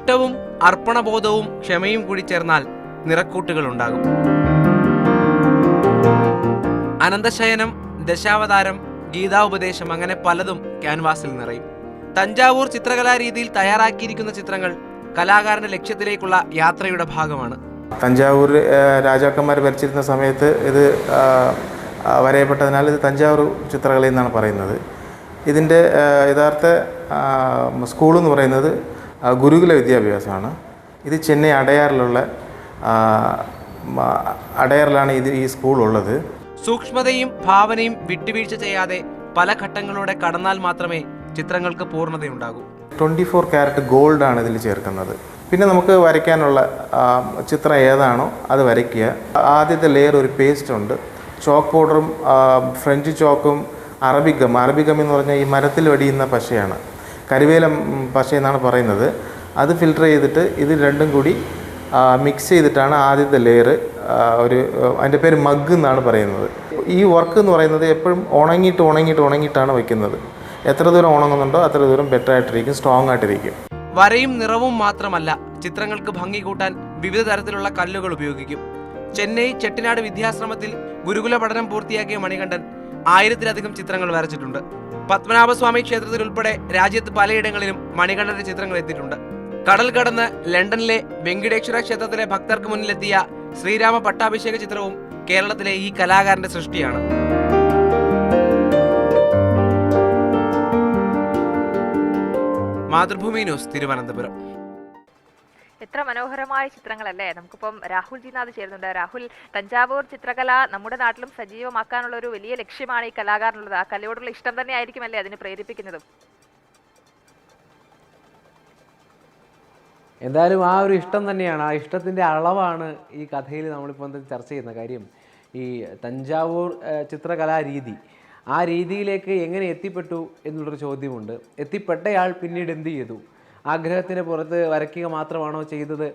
ഇഷ്ടവും അർപ്പണബോധവും ക്ഷമയും കൂടി ചേർന്നാൽ നിറക്കൂട്ടുകൾ ഉണ്ടാകും. അനന്തശയനം, ദശാവതാരം, ഗീതാഉപദേശം അങ്ങനെ പലതും ക്യാൻവാസിൽ നിറയും. തഞ്ചാവൂർ ചിത്രകലാരീതിയിൽ തയ്യാറാക്കിയിരിക്കുന്ന ചിത്രങ്ങൾ കലാകാരന്റെ ലക്ഷ്യത്തിലേക്കുള്ള യാത്രയുടെ ഭാഗമാണ്. തഞ്ചാവൂർ രാജാക്കന്മാർ ഭരിച്ചിരുന്ന സമയത്ത് ഇത് വരയപ്പെട്ടതിനാൽ ഇത് തഞ്ചാവൂർ ചിത്രകല എന്നാണ് പറയുന്നത്. ഇതിൻ്റെ യഥാർത്ഥ സ്കൂളെന്ന് പറയുന്നത് ഗുരുകുല വിദ്യാഭ്യാസമാണ്. ഇത് ചെന്നൈ അടയാറിലാണ് ഈ സ്കൂളുള്ളത്. സൂക്ഷ്മതയും ഭാവനയും വിട്ടുവീഴ്ച ചെയ്യാതെ പല ഘട്ടങ്ങളിലൂടെ കടന്നാൽ മാത്രമേ ചിത്രങ്ങൾക്ക് പൂർണ്ണതയുണ്ടാകൂ. 24 കാരറ്റ് ഗോൾഡാണ് ഇതിൽ ചേർക്കുന്നത്. പിന്നെ നമുക്ക് വരയ്ക്കാനുള്ള ചിത്രം ഏതാണോ അത് വരയ്ക്കുക. ആദ്യത്തെ ലെയർ ഒരു പേസ്റ്റ് ഉണ്ട്. ചോക്ക് പൗഡറും ഫ്രഞ്ച് ചോക്കും അറബികം എന്ന് പറഞ്ഞാൽ ഈ മരത്തിൽ വടിയുന്ന പശയാണ്, കരിവേലം പശ എന്നാണ് പറയുന്നത്. അത് ഫിൽട്ടർ ചെയ്തിട്ട് ഇത് രണ്ടും കൂടി മിക്സ് ചെയ്തിട്ടാണ് ആദ്യത്തെ ലെയർ. അതിൻ്റെ പേര് മഗ് എന്നാണ് പറയുന്നത്. ഈ വർക്ക് എന്ന് പറയുന്നത് എപ്പോഴും ഉണങ്ങിയിട്ടാണ് വയ്ക്കുന്നത്. എത്ര ദൂരം ഉണങ്ങുന്നുണ്ടോ അത്ര ദൂരം ബെറ്റർ ആയിട്ടിരിക്കും, സ്ട്രോങ് ആയിട്ടിരിക്കും. വരയും നിറവും മാത്രമല്ല, ചിത്രങ്ങൾക്ക് ഭംഗി കൂട്ടാൻ വിവിധ തരത്തിലുള്ള കല്ലുകൾ ഉപയോഗിക്കും. ചെന്നൈ ചെട്ടിനാട് വിദ്യാശ്രമത്തിൽ ഗുരുകുല പഠനം പൂർത്തിയാക്കിയ മണികണ്ഠൻ 1000-ലധികം ചിത്രങ്ങൾ വരച്ചിട്ടുണ്ട്. പത്മനാഭസ്വാമി ക്ഷേത്രത്തിൽ ഉൾപ്പെടെ രാജ്യത്ത് പലയിടങ്ങളിലും മണികണ്ഠന്റെ ചിത്രങ്ങൾ എത്തിയിട്ടുണ്ട്. കടൽ കടന്ന് ലണ്ടനിലെ വെങ്കിടേശ്വര ക്ഷേത്രത്തിലെ ഭക്തർക്ക് മുന്നിലെത്തിയ ശ്രീരാമ പട്ടാഭിഷേക ചിത്രവും കേരളത്തിലെ ഈ കലാകാരന്റെ സൃഷ്ടിയാണ്. മാതൃഭൂമി ന്യൂസ്, തിരുവനന്തപുരം. എത്ര മനോഹരമായ ചിത്രങ്ങളല്ലേ. നമുക്കിപ്പം രാഹുൽ ജിനാഥ് ചേരുന്നുണ്ട്. രാഹുൽ, തഞ്ചാവൂർ ചിത്രകല നമ്മുടെ നാട്ടിലും സജീവമാക്കാനുള്ള ഒരു വലിയ ലക്ഷ്യമാണ് ഈ കലാകാരനുള്ളത്. ആ കലയോടുള്ള ഇഷ്ടം തന്നെ ആയിരിക്കുമല്ലേ അതിനെ പ്രേരിപ്പിക്കുന്നതും? എന്തായാലും ആ ഒരു ഇഷ്ടം തന്നെയാണ്, ആ ഇഷ്ടത്തിൻ്റെ അളവാണ് ഈ കഥയിൽ നമ്മളിപ്പോൾ ചർച്ച ചെയ്യുന്ന കാര്യം. ഈ തഞ്ചാവൂർ ചിത്രകലാരീതി, ആ രീതിയിലേക്ക് എങ്ങനെ എത്തിപ്പെട്ടു എന്നുള്ളൊരു ചോദ്യമുണ്ട്. എത്തിപ്പെട്ടയാൾ പിന്നീട് എന്ത് ചെയ്തു? ആഗ്രഹത്തിന് പുറത്ത് വരയ്ക്കുക മാത്രമാണോ ചെയ്തത്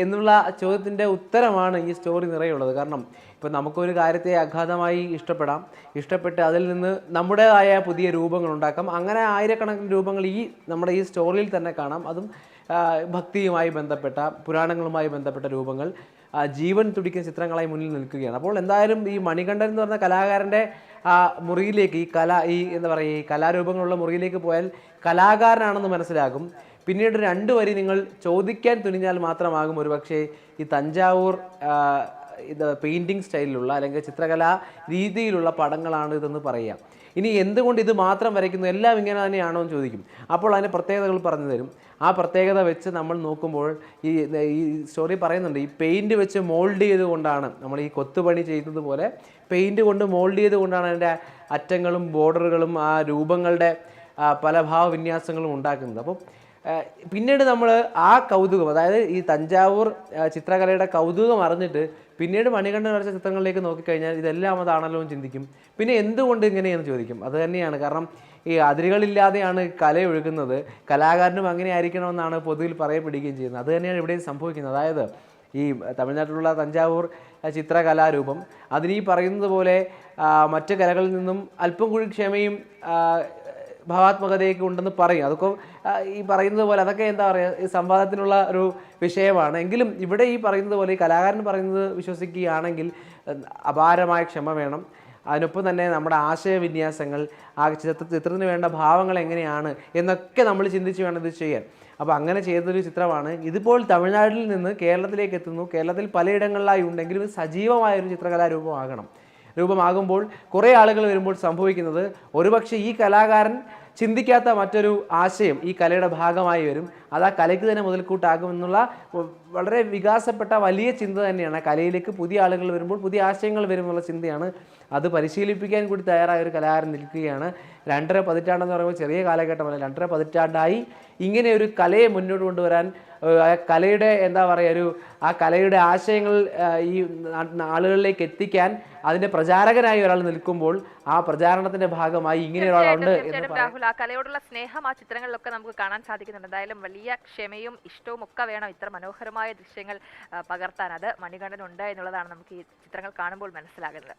എന്നുള്ള ചോദ്യത്തിൻ്റെ ഉത്തരമാണ് ഈ സ്റ്റോറി നിറയുള്ളത്. കാരണം ഇപ്പം നമുക്കൊരു കാര്യത്തെ അഗാധമായി ഇഷ്ടപ്പെട്ട് അതിൽ നിന്ന് നമ്മുടേതായ പുതിയ രൂപങ്ങൾ ഉണ്ടാക്കാം. അങ്ങനെ ആയിരക്കണക്കിന് രൂപങ്ങൾ നമ്മുടെ ഈ സ്റ്റോറിയിൽ തന്നെ കാണാം. അതും ഭക്തിയുമായി ബന്ധപ്പെട്ട, പുരാണങ്ങളുമായി ബന്ധപ്പെട്ട രൂപങ്ങൾ ജീവൻ തുടിക്കുന്ന ചിത്രങ്ങളായി മുന്നിൽ നിൽക്കുകയാണ്. അപ്പോൾ എന്തായാലും ഈ മണികണ്ഠൻ എന്ന് പറഞ്ഞ കലാകാരൻ്റെ മുറിയിലേക്ക് ഈ കലാരൂപങ്ങളുള്ള മുറിയിലേക്ക് പോയാൽ കലാകാരനാണെന്ന് മനസ്സിലാകും. പിന്നീട് 2 വരി നിങ്ങൾ ചോദിക്കാൻ തുനിഞ്ഞാൽ മാത്രമാകും ഒരുപക്ഷെ ഈ തഞ്ചാവൂർ പെയിൻറ്റിങ് സ്റ്റൈലിലുള്ള അല്ലെങ്കിൽ ചിത്രകലാ രീതിയിലുള്ള പടങ്ങളാണ് ഇതെന്ന് പറയുക. ഇനി എന്തുകൊണ്ട് ഇത് മാത്രം വരയ്ക്കുന്നു, എല്ലാം ഇങ്ങനെ തന്നെയാണോ എന്ന് ചോദിക്കും. അപ്പോൾ അതിന് പ്രത്യേകതകൾ പറഞ്ഞു തരും. ആ പ്രത്യേകത വെച്ച് നമ്മൾ നോക്കുമ്പോൾ ഈ സ്റ്റോറി പറയുന്നുണ്ട്, ഈ പെയിൻറ്റ് വെച്ച് മോൾഡ് ചെയ്തുകൊണ്ടാണ് നമ്മൾ ഈ കൊത്തുപണി ചെയ്യുന്നത് പോലെ പെയിൻറ്റ് കൊണ്ട് മോൾഡ് ചെയ്തുകൊണ്ടാണ് അതിൻ്റെ അറ്റങ്ങളും ബോർഡറുകളും ആ രൂപങ്ങളുടെ പല ഭാവവിന്യാസങ്ങളും ഉണ്ടാക്കുന്നത്. അപ്പം പിന്നീട് നമ്മൾ ആ കൗതുകം, അതായത് ഈ തഞ്ചാവൂർ ചിത്രകലയുടെ കൗതുകം അറിഞ്ഞിട്ട് പിന്നീട് മണികണ്ഠൻ വരച്ച ചിത്രങ്ങളിലേക്ക് നോക്കിക്കഴിഞ്ഞാൽ ഇതെല്ലാം അതാണല്ലോ എന്ന് ചിന്തിക്കും. പിന്നെ എന്തുകൊണ്ട് ഇങ്ങനെയെന്ന് ചോദിക്കും. അത് തന്നെയാണ് കാരണം, ഈ അതിരുകളില്ലാതെയാണ് കലയൊഴുകുന്നത്. കലാകാരനും അങ്ങനെ ആയിരിക്കണമെന്നാണ് പൊതുവിൽ പറയപ്പെടുകയും ചെയ്യുന്നത്. അത് തന്നെയാണ് ഇവിടെയും സംഭവിക്കുന്നത്. അതായത് ഈ തമിഴ്നാട്ടിലുള്ള തഞ്ചാവൂർ ചിത്രകലാരൂപം അതിനീ പറയുന്നത് പോലെ മറ്റ് കലകളിൽ നിന്നും അല്പം കൂടി ക്ഷമയും ഭാവാത്മകതയൊക്കെ ഉണ്ടെന്ന് പറയും. അതൊക്കെ ഈ പറയുന്നത് പോലെ അതൊക്കെ എന്താ പറയുക, ഈ സംവാദത്തിനുള്ള ഒരു വിഷയമാണ്. എങ്കിലും ഇവിടെ ഈ പറയുന്നത് പോലെ ഈ കലാകാരൻ പറയുന്നത് വിശ്വസിക്കുകയാണെങ്കിൽ അപാരമായ ക്ഷമ വേണം. അതിനൊപ്പം തന്നെ നമ്മുടെ ആശയവിന്യാസങ്ങൾ, ആ ചിത്രത്തിന് വേണ്ട ഭാവങ്ങൾ എങ്ങനെയാണ് എന്നൊക്കെ നമ്മൾ ചിന്തിച്ച് വേണം ഇത് ചെയ്യാൻ. അപ്പോൾ അങ്ങനെ ചെയ്തൊരു ചിത്രമാണ്. ഇതിപ്പോൾ തമിഴ്നാട്ടിൽ നിന്ന് കേരളത്തിലേക്ക് എത്തുന്നു. കേരളത്തിൽ പലയിടങ്ങളിലായി ഉണ്ടെങ്കിലും ഇത് സജീവമായൊരു രൂപമാകുമ്പോൾ കുറേ ആളുകൾ വരുമ്പോൾ സംഭവിക്കുന്നത് ഒരുപക്ഷെ ഈ കലാകാരൻ ചിന്തിക്കാത്ത മറ്റൊരു ആശയം ഈ കലയുടെ ഭാഗമായി വരും. അത് ആ കലയ്ക്ക് തന്നെ മുതൽക്കൂട്ടാകുമെന്നുള്ള വളരെ വികാസപ്പെട്ട വലിയ ചിന്ത തന്നെയാണ്. കലയിലേക്ക് പുതിയ ആളുകൾ വരുമ്പോൾ പുതിയ ആശയങ്ങൾ വരുമെന്നുള്ള ചിന്തയാണ്. അത് പരിശീലിപ്പിക്കാൻ കൂടി തയ്യാറായ ഒരു കലാകാരൻ നിൽക്കുകയാണ്. 2.5 പതിറ്റാണ്ടെന്ന് പറയുമ്പോൾ ചെറിയ കാലഘട്ടമല്ല, 2.5 പതിറ്റാണ്ടായി ഇങ്ങനെ ഒരു കലയെ മുന്നോട്ട് കൊണ്ടുവരാൻ, കലയുടെ ആ കലയുടെ ആശയങ്ങൾ ഈ ആളുകളിലേക്ക് എത്തിക്കാൻ അതിൻ്റെ പ്രചാരകനായി ഒരാൾ നിൽക്കുമ്പോൾ ആ പ്രചാരണത്തിന്റെ ഭാഗമായി ഇങ്ങനെ ഒരാളുണ്ട് എന്ന് രാഹുൽ, ആ കലയോടുള്ള സ്നേഹം ആ ചിത്രങ്ങളിലൊക്കെ നമുക്ക് കാണാൻ സാധിക്കുന്നുണ്ട്. എന്തായാലും വലിയ ക്ഷമയും ഇഷ്ടവും ഒക്കെ വേണം ഇത്ര മനോഹരമായ ദൃശ്യങ്ങൾ പകർത്താൻ. അത് മണികണ്ഠനുണ്ട് എന്നുള്ളതാണ് നമുക്ക് ഈ ചിത്രങ്ങൾ കാണുമ്പോൾ മനസ്സിലാകുന്നത്.